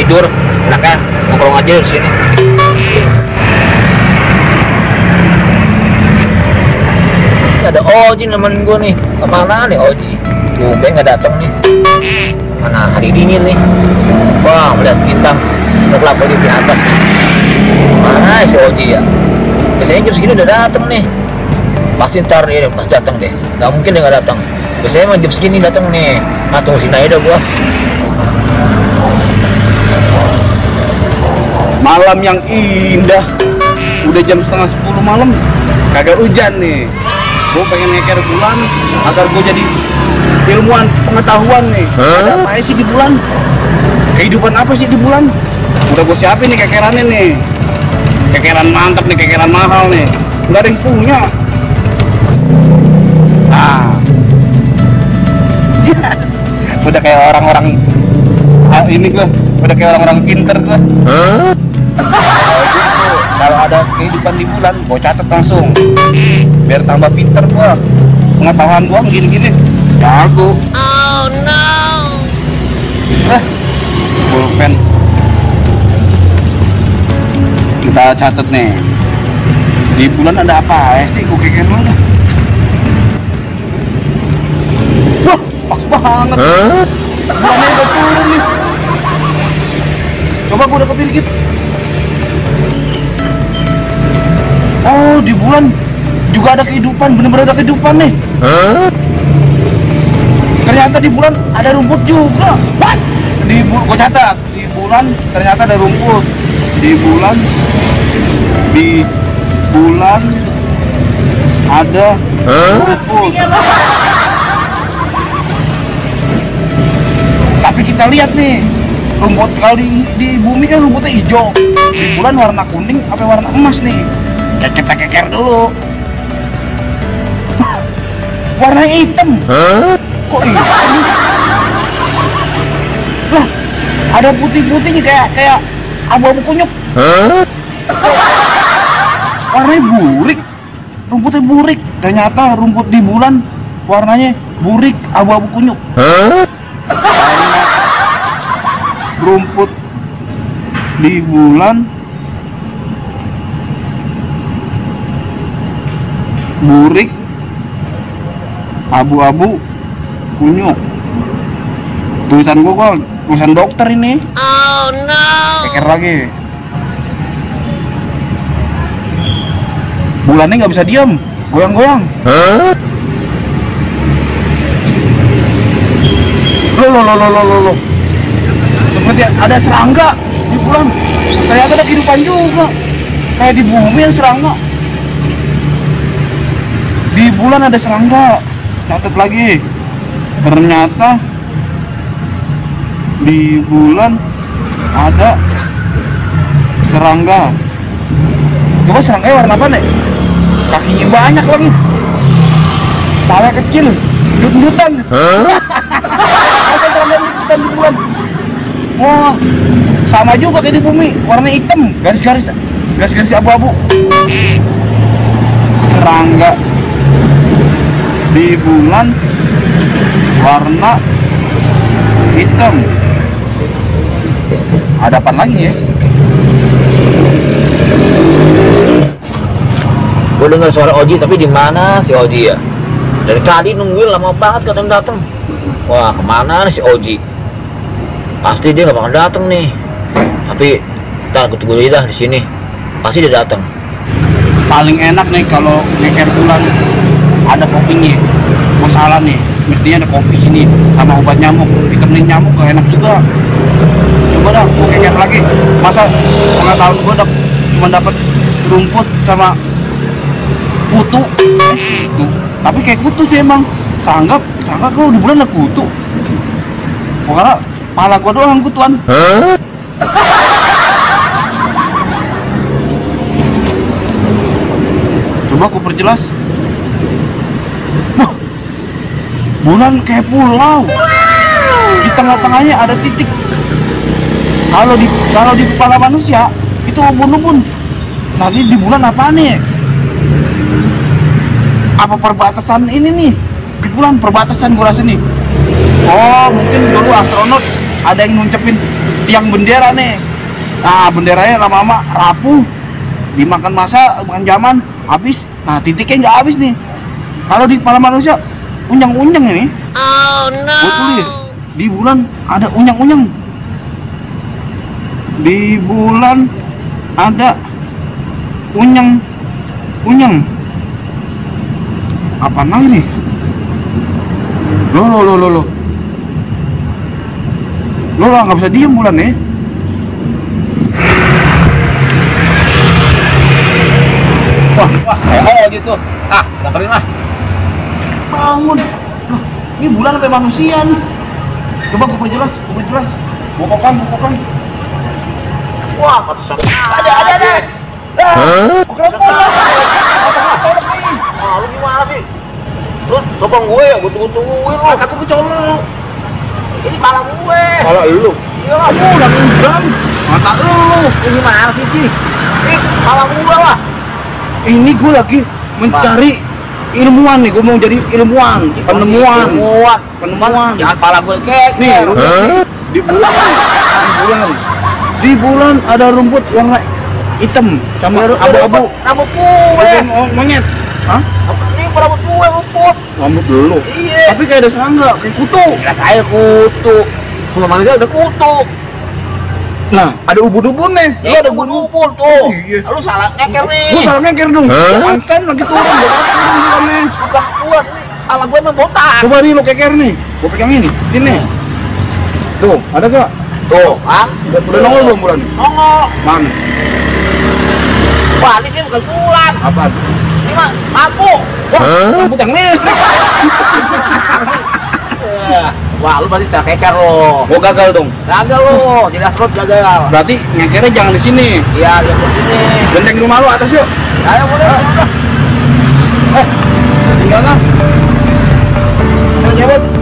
tidur, enaknya nongkrong aja di sini. Ada Oji nemenin gue nih. Kemana nih Oji? Tumben nggak datang nih. Mana hari dingin nih. Wah, melihat bintang berkelap-kelip di atas nih. Mana si Oji ya? Biasanya jam segini udah datang nih. Pasti ntar dia pas datang deh. Gak mungkin dia nggak datang. Biasanya emang jam segini datang nih. Nah, tunggu sini aja dah gua. Malam yang indah. Udah jam setengah 10 malam. Kagak hujan nih. Gue pengen ngeker bulan agar gue jadi ilmuwan pengetahuan nih. Ada apa sih di bulan? Kehidupan apa sih di bulan? Udah gue siapin nih kekerannya nih. Kekeran mantap nih, kekeran mahal nih. Nggak ada yang punya. Nah, udah kayak orang-orang ini gue, udah kayak orang-orang pinter gue. Kalau ada kehidupan di bulan, gue catat langsung. Biar tambah pinter gue. Pengetahuan gue gini-gini jago. Oh no. Pulpen. Kita catat nih. Di bulan ada apa sih? Gue keker mana? Wah, pas banget. Bulannya udah turun nih. Coba gue dapetin dikit. Oh, di bulan juga ada kehidupan, bener-bener ada kehidupan nih. Ternyata di bulan ada rumput juga. What? Gua catat, di bulan ternyata ada rumput. Di bulan ada rumput. Tapi kita lihat nih, rumput kalau di bumi kan rumputnya hijau. Di bulan warna kuning apa warna emas nih? Kita keker dulu. Warnanya hitam. Kok hitam? Lah, ada putih-putihnya kayak abu-abu kunyuk. Warnanya burik. Rumputnya burik. Ternyata rumput di bulan warnanya burik abu-abu kunyuk. Rumput di bulan burik abu-abu kunyuk. Tulisan gua tulisan dokter ini. Oh no. Keker lagi. Bulannya nggak bisa diam, goyang-goyang. Lo. Seperti ada serangga di bulan. Ternyata ada kehidupan juga. Kayak di bumi ada serangga. Di bulan ada serangga. Catat lagi. Ternyata di bulan ada serangga. Coba serangga warna apa nih? Kakinya banyak lagi. Kepala kecil, dut-dutan. Ada serangga dut-dutan di bulan. Wah, sama juga kayak di bumi, warna hitam, garis-garis abu-abu. Serangga di bulan warna hitam. Ada apa lagi ya? Gue dengar suara Oji, tapi di mana si Oji ya? Dari tadi nungguin lama banget katanya datang. Wah, kemana nih si Oji? Pasti dia nggak bakal datang nih. Tapi ntar aku tunggu aja dah di sini. Pasti dia datang. Paling enak nih kalau ngeker bulan ada kopinya. Masalah nih, mestinya ada kopi sini sama obat nyamuk. Ditemenin nyamuk gak enak juga. Coba dah, mau ngeker lagi. Masa pengetahuan gua cuma dapat rumput sama kutu. Kutu. Tapi kayak kutu sih emang. Sanggap kalau di bulan ada kutu. Pokoknya pala gua doang kutuan. Coba aku perjelas. Wah, bulan kayak pulau. Di tengah-tengahnya ada titik. Kalau di kepala manusia itu ubun-ubun. Nanti di bulan apa nih? Apa perbatasan ini nih? Di bulan perbatasan gua rasa nih. Oh, mungkin dulu ada yang nuncepin tiang bendera nih. Nah, benderanya lama-lama rapuh, dimakan masa, makan zaman, habis. Nah, titiknya nggak habis nih. Kalau di kepala manusia, unyang-unyang ini. Oh no. Gue tulis, di bulan ada unyang-unyang. Di bulan ada unyang. Apaan lagi nih? Lo nggak bisa diem bulan ya? Wah, kayak gitu. Ah, dengerin lah. Bangun. Loh, ini bulan sampai manusia nih. Coba gue perjelas. Bukokan. Wah, pantesan. Ada. Kenapa? Ah, lu gimana sih? Lu sokong gue, gue tungguin lu. Aku kecolok. Ini pala gue. Kalau lu, Iya, kamu udah ngundang. Mata lu. ini gimana sih, Ci? Ini pala gue lah. Ini gue lagi mencari ilmuwan nih. Gue mau jadi ilmuwan, penemuan. Jangan pala gue kek. Nih, rumput di bulan ada rumput warna hitam sama abu-abu. Rambut gue. Monyet. Hah? Ini rambut gue, rumput. Rambut dulu. Iya. Tapi kayak ada serangga, kayak kutu. Kira saya kutu. Semua manusia udah kutu. Nah, ada ubun-ubun nih. Lu ada ubun-ubun tuh. Iya. Lu salah ngeker nih. Gua salah ngeker dong. Mantan lagi turun, gua turun bulannya. Bukan gua nih. Pala gue memang botak. Coba nih lu keker nih. Gua pegang ini. Ini. Tuh, ada gak? Tuh, kan? Udah nongol belum bulan? Nongol. Mana? Wah, ini sih bukan bulan. Apaan? Ini mah lampu. Wah, Rambut yang listrik. wah, lu berarti salah keker lo. Gua gagal dong. Gagal lo. Jadi asrot gagal. Berarti ngekernya jangan di sini. Iya, lihat di sini. Genteng rumah lu atas yuk. Ayo, udah. Tinggal lah. Kita cabut.